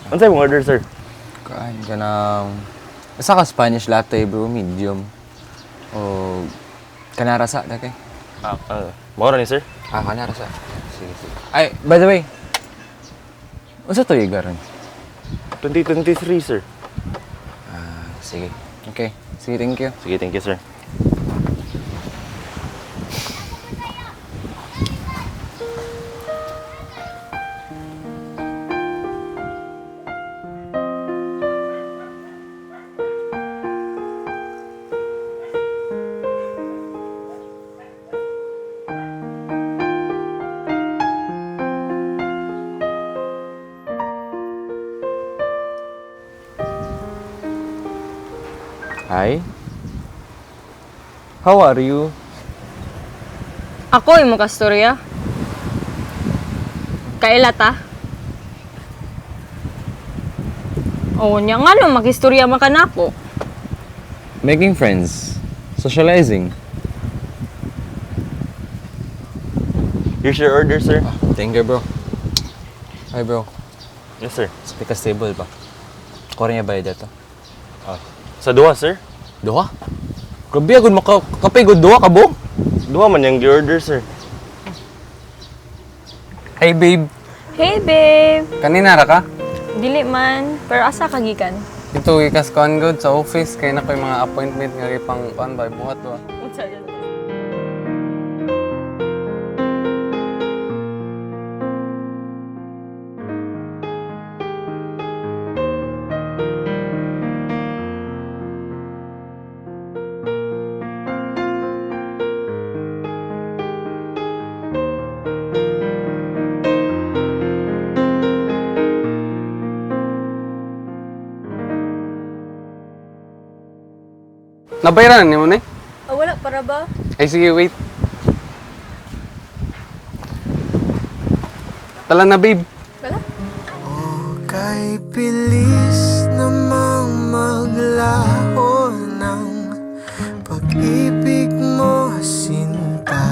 Ano sa'yo mong order, sir? Kain ka ng... Isa ka Spanish latte, bro, medium. O... Kanarasa, dake. Mura ni, sir? Kanarasa. Sige, sige. Ay, by the way. Unsa to igaran? 2023, sir. Sige. Okay. Sige, thank you. Sige, thank you, sir. Hi. How are you? Ako yung makastorya. Kaila ta? Oo niya nga no, makistorya man ka na ako. Making friends. Socializing. Here's your order, sir. Thank you, bro. Hi, bro. Yes, sir. Speak stable ba? Kore niya bayad ito. Sa duha, sir? Duha? Grabe, agad makapigod duha ka, bong? Duha man yung order, sir. Hey, babe. Hey babe! Kanina ra ka? Dili man, pero asa kagikan? Ito, ikas kon good sa office. Kaya na ko yung mga appointment nga pang pan ba, buhat ba? Unsa dyan? Nabayaran ni mo na Wala para ba? Ay, sige, wait. Tala na, babe. Wala? Kay bilis namang maglaho ng pag-ibig mo, sinta.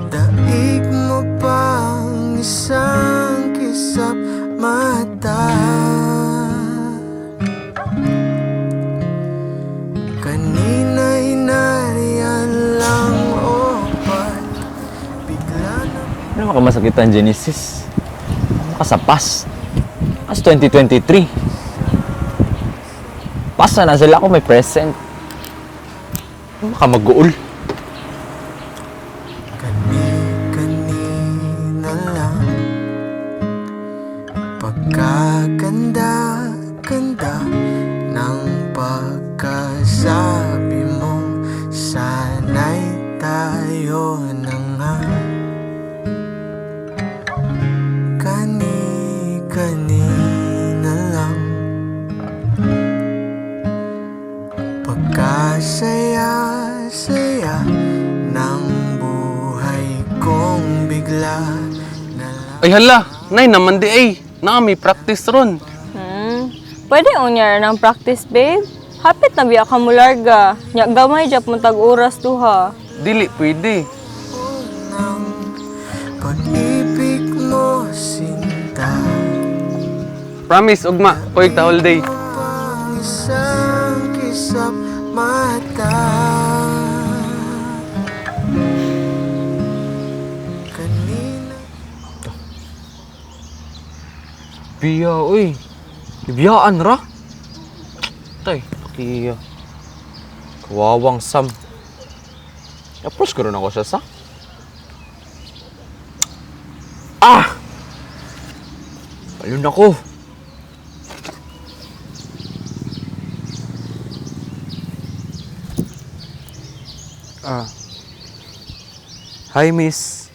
Daig mo pang isang kisap mata. Kanina'y nariyan lang o ba't bigla na Ano makamasakit ang Genesis? Makasapas. As 2023. Pasa na sila ako may present. Makamag-uul. Kani-kanina lang pagkaganda-ganda ng pagkasabi mong sana'y tayo na nga. Kani-kanina lang pagkasaya-saya ng buhay kong bigla na lang. Ay hala, nay naman di ay. May practice ron. Pwede unyar ng practice babe? Hapit na biya ka mo larga. Nya gamay jap mo tag oras duha. Dili, pwede. Ng pag-ibig mo, sinta. Promise, ugma. Koy ta holiday. Pang isang kisap mata. Kanina Biya, uy. Ibiyaan ra. Tay, kiya. Kawawang Sam. Approach ko rin ako siya sa. Palun ako. Hi, miss.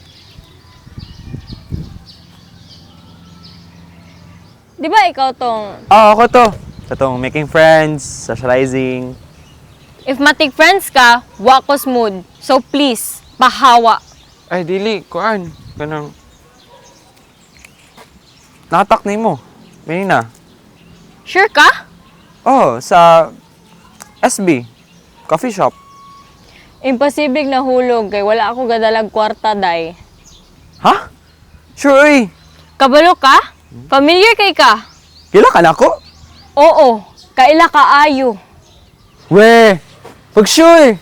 Di ba ikaw tong, Ako to. Itong making friends, socializing. if matig friends ka, wako smooth. So please, pahawa. Ay, dili. Kuan. Kanang... Nakatak na mo. May na. Sure ka? Oh, sa... SB. Coffee shop. Imposible na hulog kay wala ako gadalag kwarta day. Ha? Sure, uy. Kabalo ka? Familiar kay ka? Kila ka na ko? Oo, kaila ka ayo. We, pag sure.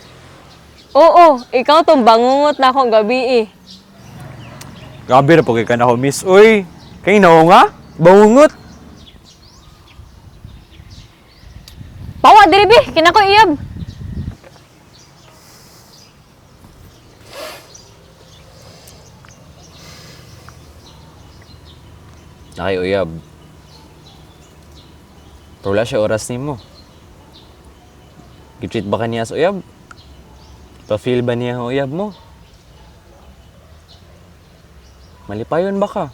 Oo, ikaw tong bangungot na akong gabi eh. Gabi na po kay ka na ko, miss. Uy, kay na nga? Bangungot. Pawa, diribi, kinako iyab. Nakayuyab. Pero wala siya oras ni mo. Gitreat ba ka niya sa uyab? Pa-feel ba niya ang uyab mo? Malipayon ba ka?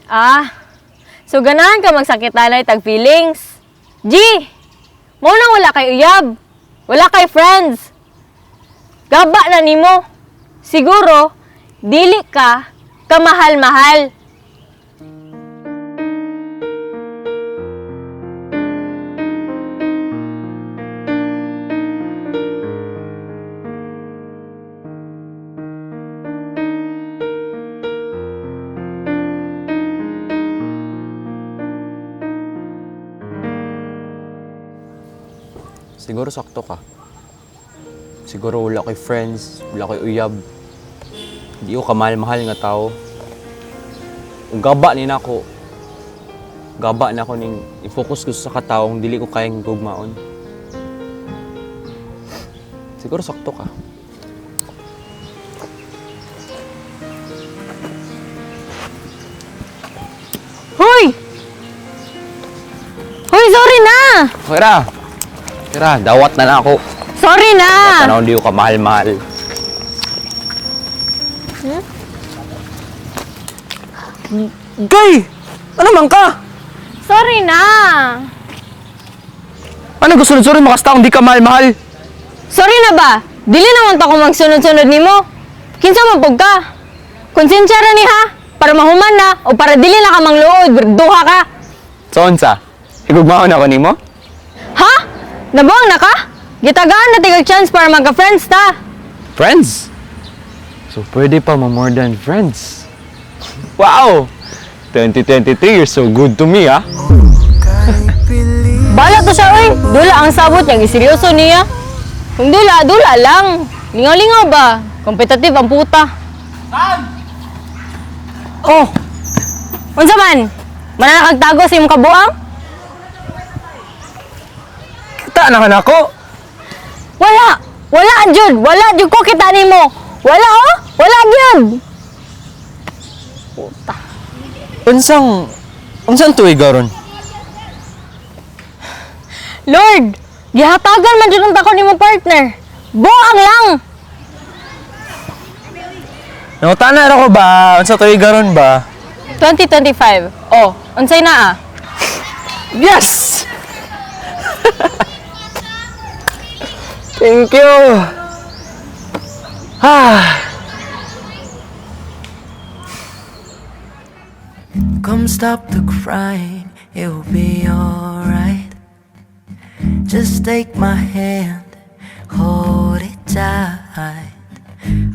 Ah, so ganahan ka magsakitanay tag feelings. G, mo nang wala kay uyab. Wala kay friends. Gaba na nimo. Siguro, dili ka kamahal-mahal. Siguro sakto ka. Siguro wala ko'y friends, wala ko'y uyab. Hindi ko kamahal-mahal nga tao. Kung gaba ni nako, gaba na ako ning i-focus ko sa kataong dili ko kayang gugmaon. Siguro sakto ka. Hoy! Hoy, sorry na! Tira, dawat na ako. Sorry na! Tanaw di ko kamahal-mahal. Gay! Ano man ka? Sorry na! Ano gusto sorry mo taong di ka mahal-mahal? Sorry na ba? Dili naman ta ko magsunod-sunod nimo. Kinsa man pug ka? Konsensya ra ni ha? Para mahuman na o para dili na ka mangluod, berduha ka. So, unsa? Igugmaon ako nimo? Ha? Nabuang na ka? Gitagaan na tigag chance para magka-friends ta. Friends? So, pwede pa more than friends. Wow! 2023, you're so good to me, ah. Kay pili Bala to siya, oy. Dula ang sabot niya, giseryoso niya. Kung dula, dula lang. Lingaw-lingaw ba? Kompetitive ang puta. Oh! Unsa man? Mananakagtago sa imong kabuang? Kita na ka na ako. Wala! Wala, Jud! Wala, Jud ko kita nimo. Wala, oh! Wala, Jud! Puta. Unsang tuig garon? Lord! Gihatagan man Jud ang tako nimo partner. Buang lang! Nangutana na ko ba? Unsa tuig garon ba? 2025. Oh, unsay na ah? Yes! Thank you! Come stop the crying, it'll be alright. Just take my hand, hold it tight.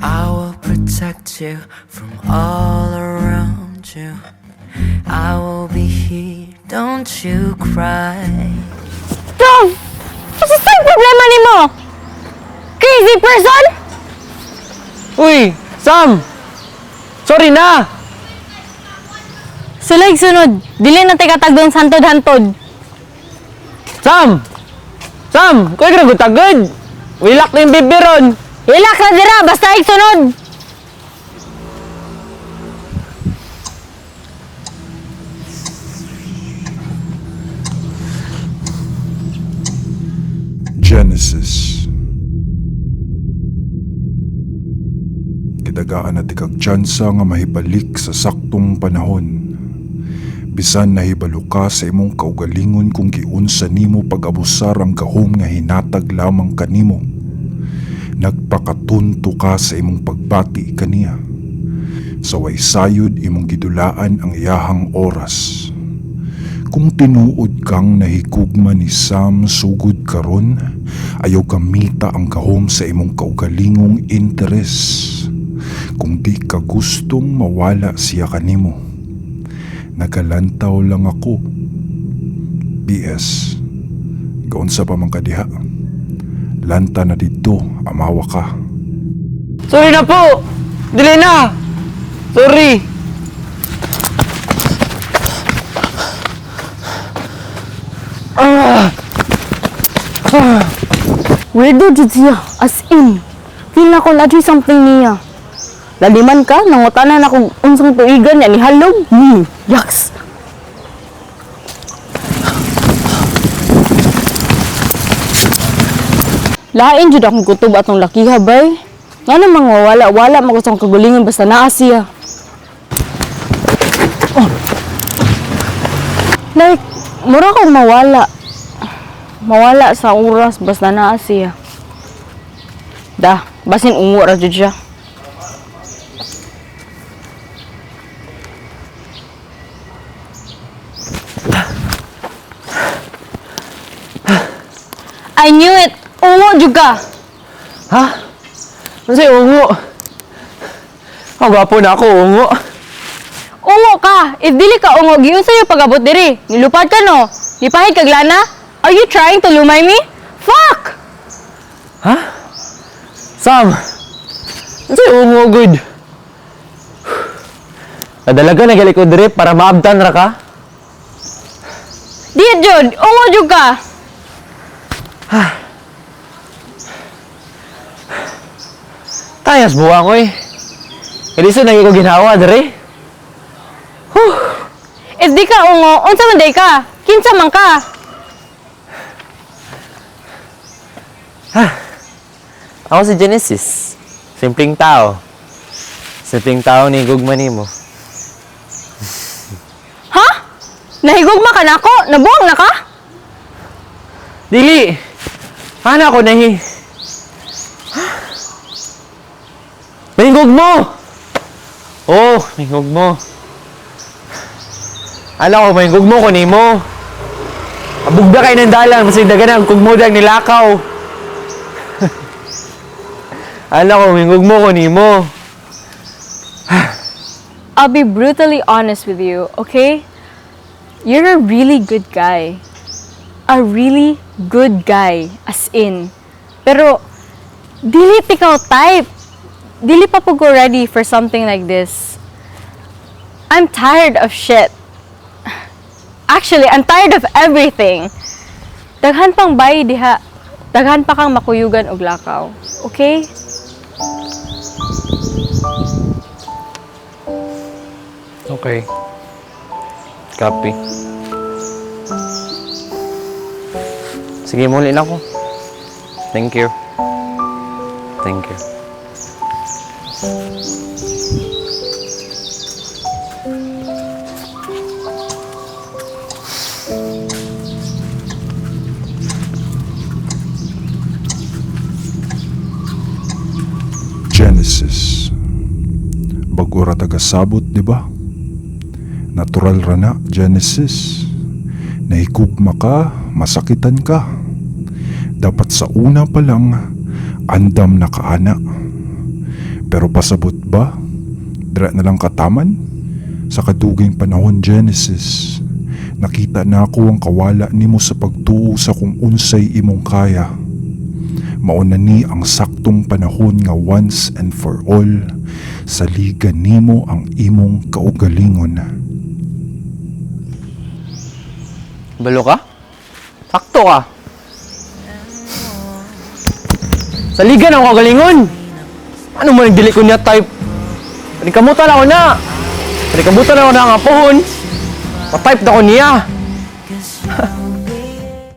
I will protect you from all around you. I will be here, don't you cry. Tom! Ano sa problema nimo? Crazy person? Uy! Sam! Sorry na! Sulay sunod. Dili na tayo katagdon santod-hantod. Sam! Sam! Kuya ka tagod! Wilak na yung bibiron! Hilak na dira, basta sunod. Genesis. Kidagaan na tikag tsansa nga mahibalik sa saktong panahon. Bisan nahibalo ka sa imong kaugalingon kung giunsa nimo pag-abusar ang gahom nga hinatag lamang kanimo. Nagpakatunto ka sa imong pagbati kaniya. Saway sayod imong gidulaan ang iyahang oras. Kung tinuod kang nahigugma ni Sam sugod karon, ayaw kamita ang gahom sa imong kaugalingong interes. Kung di ka gustong mawala siya kanimo, nagalantaw lang ako. PS, gaunsa pa man kadiha, lanta na dito, amawa ka. Sorry na po! Dili na! Sorry! Weirdo jud siya, as in. Feel na ko na dyan something niya. Laliman ka, nangutanan ako unsang tuigan niya ni halog. Yaks! Lain jud akong kutob atong lakiha, bay. Nga namang wala magusang kagulingan basta naa siya. Oh. Like, mura kong mawala. Mawala sa oras basta naa siya. Basin ungo ra jud siya. I knew it! Ungo jud ka! Ha? Ano sa'yo, ungo? Ang gwapo na ako, ungo. Ungo ka! If dili ka ungo, giun sa'yo pag-abot diri. Nilupad ka no? Nipahid kag lana? Are you trying to lumay me? Fuck! Ha? Sam! Ano sa'yo, ungo, good? Nadalaga na gali ko diri para maabdan ra ka? Di jud! Ungo jud ka! Tayas buwang, oy. Kaliso na ko ginawa diri. If di ka ungo, unsa man day ka? Kinsa man ka? Ako si Genesis. Simpleng tao. Simpleng tao ni gugma nimo. Ha? Nahigugma ka na ako? Nabuang na ka? Dili! Paano ako nahi? Mahingog mo! Oh, mahingog mo. Alam ko, mahingog mo ko nimo. Abugda kayo ng dalan, masig dagan ang kugmudang nilakaw. Alam ko, mahingog mo ko nimo. I'll be brutally honest with you, okay? You're a really good guy. A really good guy, as in. Pero, dili ikaw type. Dili pa po ko ready for something like this. I'm tired of shit. Actually, I'm tired of everything. Daghan pang bayi diha. Daghan pa kang makuyugan og lakaw. Okay? Okay. Copy. Sige, muli na ako. Thank you. Thank you. Genesis. Bago ra tagasabot, di ba? Natural ra na, Genesis. Nahigugma ka, masakitan ka. Dapat sa una pa lang, andam na kaana. Pero pasabot ba? Dira na lang kataman? Sa kaduging panahon, Genesis, nakita na ako ang kawala nimo sa pagtuo sa kung unsay imong kaya. Mauna ni ang saktong panahon nga once and for all, saligan nimo ang imong kaugalingon. Balo ka? Sakto ka. Saligan ako kagalingon! Ano mo nagdili ko niya type? Panikamutan ako na! Panikamutan ako na ang apohon! Pa-type na ko niya!